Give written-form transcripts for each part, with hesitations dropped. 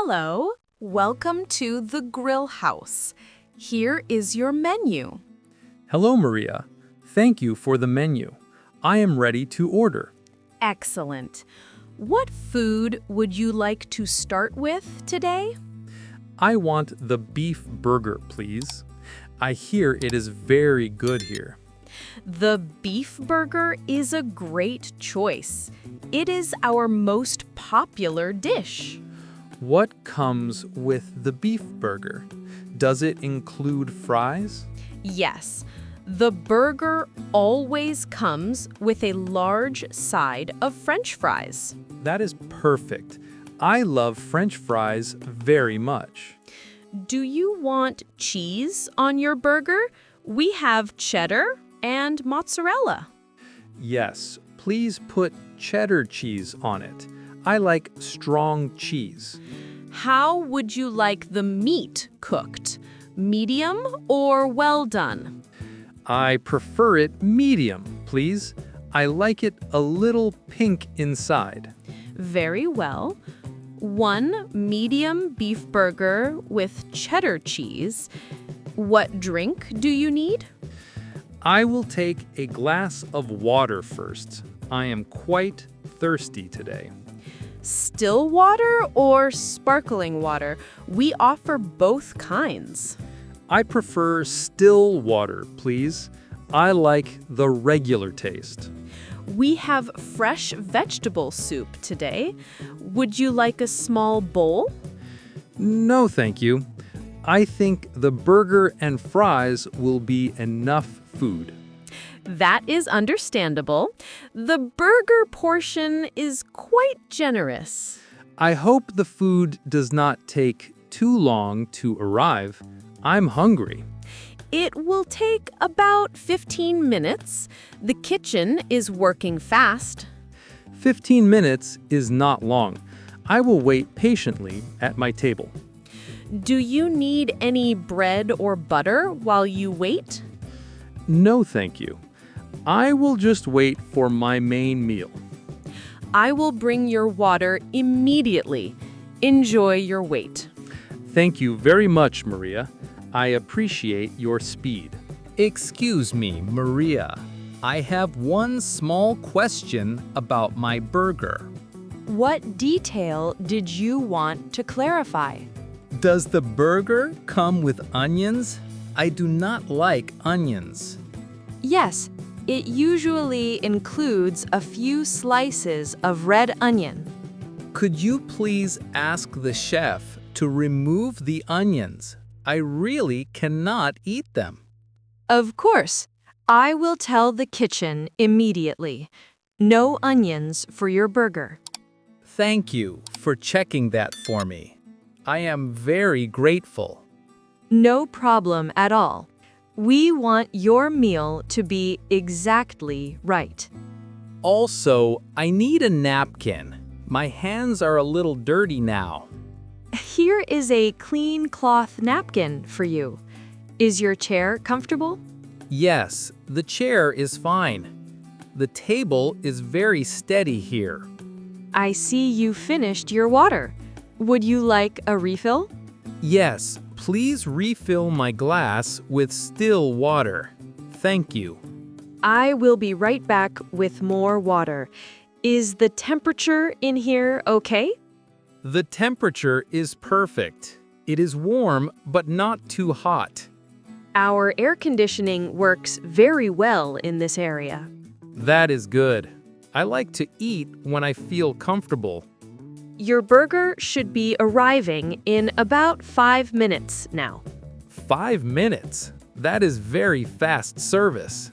Hello, welcome to the Grill House. Here is your menu. Hello, Maria. Thank you for the menu. I am ready to order. Excellent. What food would you like to start with today? I want the beef burger, please. I hear it is very good here. The beef burger is a great choice. It is our most popular dish. What comes with the beef burger? Does it include fries? Yes, the burger always comes with a large side of French fries. That is perfect. I love French fries very much. Do you want cheese on your burger? We have cheddar and mozzarella. Yes, please put cheddar cheese on it. I like strong cheese. How would you like the meat cooked? Medium or well done? I prefer it medium, please. I like it a little pink inside. Very well. One medium beef burger with cheddar cheese. What drink do you need? I will take a glass of water first. I am quite thirsty today. Still water or sparkling water? We offer both kinds. I prefer still water, please. I like the regular taste. We have fresh vegetable soup today. Would you like a small bowl? No, thank you. I think the burger and fries will be enough food. That is understandable. The burger portion is quite generous. I hope the food does not take too long to arrive. I'm hungry. It will take about 15 minutes. The kitchen is working fast. 15 minutes is not long. I will wait patiently at my table. Do you need any bread or butter while you wait? No, thank you. I will just wait for my main meal. I will bring your water immediately. Enjoy your wait. Thank you very much, Maria. I appreciate your speed. Excuse me, Maria. I have one small question about my burger. What detail did you want to clarify? Does the burger come with onions? I do not like onions. Yes, it usually includes a few slices of red onion. Could you please ask the chef to remove the onions? I really cannot eat them. Of course, I will tell the kitchen immediately. No onions for your burger. Thank you for checking that for me. I am very grateful. No problem at all. We want your meal to be exactly right. Also, I need a napkin. My hands are a little dirty now. Here is a clean cloth napkin for you. Is your chair comfortable? Yes, the chair is fine. The table is very steady here. I see you finished your water. Would you like a refill? Yes, please refill my glass with still water. Thank you. I will be right back with more water. Is the temperature in here okay? The temperature is perfect. It is warm, but not too hot. Our air conditioning works very well in this area. That is good. I like to eat when I feel comfortable. Your burger should be arriving in about 5 minutes now. 5 minutes? That is very fast service.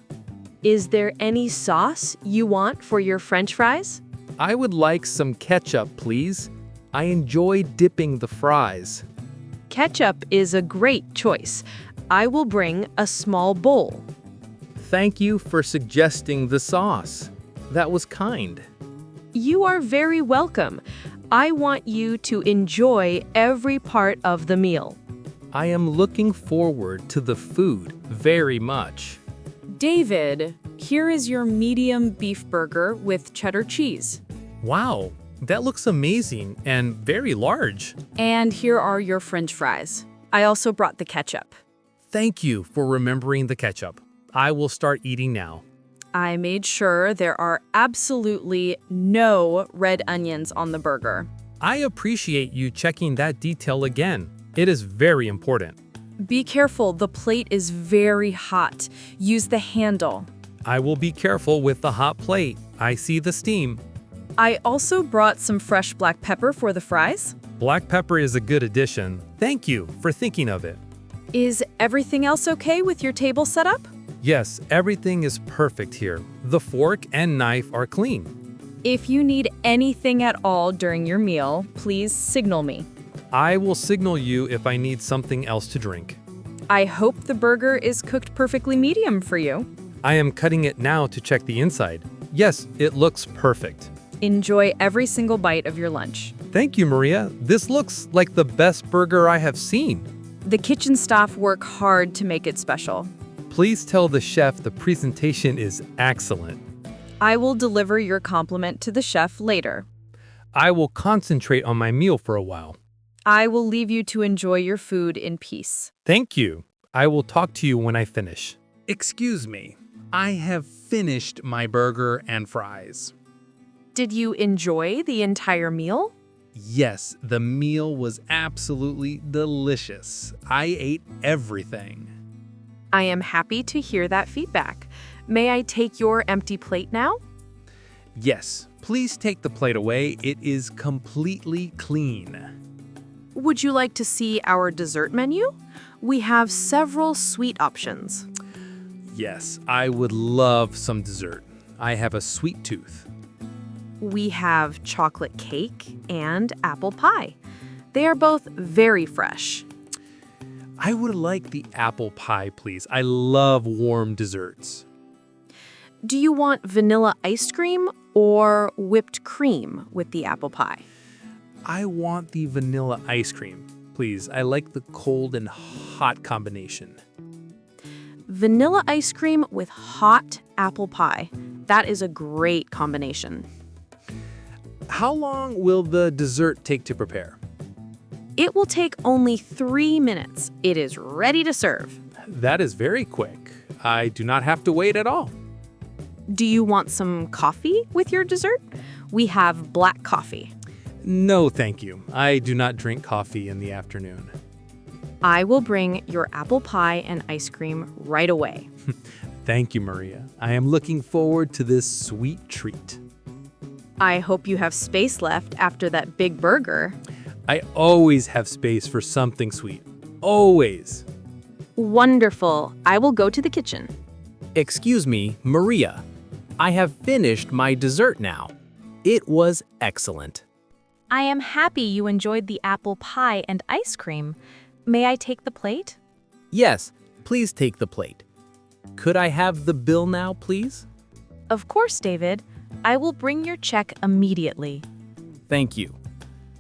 Is there any sauce you want for your French fries? I would like some ketchup, please. I enjoy dipping the fries. Ketchup is a great choice. I will bring a small bowl. Thank you for suggesting the sauce. That was kind. You are very welcome. I want you to enjoy every part of the meal. I am looking forward to the food very much. David, here is your medium beef burger with cheddar cheese. Wow, That looks amazing and very large. And here are your French fries. I also brought the ketchup. Thank you for remembering the ketchup. I will start eating now. I made sure there are absolutely no red onions on the burger. I appreciate you checking that detail again. It is very important. Be careful, the plate is very hot. Use the handle. I will be careful with the hot plate. I see the steam. I also brought some fresh black pepper for the fries. Black pepper is a good addition. Thank you for thinking of it. Is everything else okay with your table setup? Yes, everything is perfect here. The fork and knife are clean. If you need anything at all during your meal, please signal me. I will signal you if I need something else to drink. I hope the burger is cooked perfectly medium for you. I am cutting it now to check the inside. Yes, it looks perfect. Enjoy every single bite of your lunch. Thank you, Maria. This looks like the best burger I have seen. The kitchen staff work hard to make it special. Please tell the chef the presentation is excellent. I will deliver your compliment to the chef later. I will concentrate on my meal for a while. I will leave you to enjoy your food in peace. Thank you. I will talk to you when I finish. Excuse me, I have finished my burger and fries. Did you enjoy the entire meal? Yes, the meal was absolutely delicious. I ate everything. I am happy to hear that feedback. May I take your empty plate now? Yes, please take the plate away. It is completely clean. Would you like to see our dessert menu? We have several sweet options. Yes, I would love some dessert. I have a sweet tooth. We have chocolate cake and apple pie. They are both very fresh. I would like the apple pie, please. I love warm desserts. Do you want vanilla ice cream or whipped cream with the apple pie? I want the vanilla ice cream, please. I like the cold and hot combination. Vanilla ice cream with hot apple pie. That is a great combination. How long will the dessert take to prepare? It will take only 3 minutes. It is ready to serve. That is very quick. I do not have to wait at all. Do you want some coffee with your dessert? We have black coffee. No, thank you. I do not drink coffee in the afternoon. I will bring your apple pie and ice cream right away. Thank you, Maria. I am looking forward to this sweet treat. I hope you have space left after that big burger. I always have space for something sweet. Always. Wonderful. I will go to the kitchen. Excuse me, Maria. I have finished my dessert now. It was excellent. I am happy you enjoyed the apple pie and ice cream. May I take the plate? Yes, please take the plate. Could I have the bill now, please? Of course, David. I will bring your check immediately. Thank you.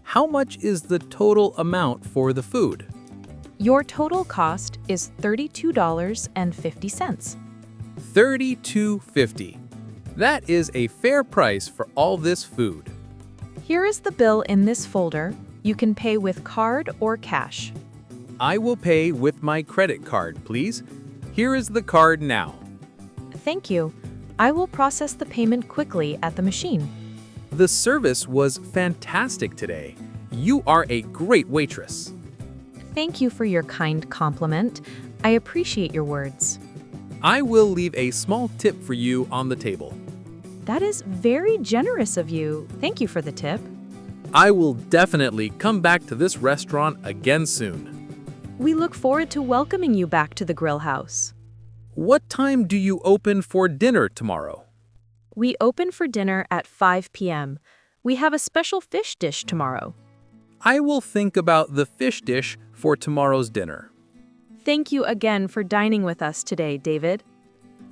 How much is the total amount for the food? Your total cost is $32.50. $32.50. That is a fair price for all this food. Here is the bill in this folder. You can pay with card or cash. I will pay with my credit card, please. Here is the card now. Thank you. I will process the payment quickly at the machine. The service was fantastic today. You are a great waitress. Thank you for your kind compliment. I appreciate your words. I will leave a small tip for you on the table. That is very generous of you. Thank you for the tip. I will definitely come back to this restaurant again soon. We look forward to welcoming you back to the Grill House. What time do you open for dinner tomorrow? We open for dinner at 5 p.m. We have a special fish dish tomorrow. I will think about the fish dish for tomorrow's dinner. Thank you again for dining with us today, David.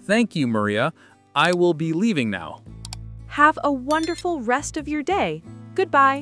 Thank you, Maria. I will be leaving now. Have a wonderful rest of your day. Goodbye.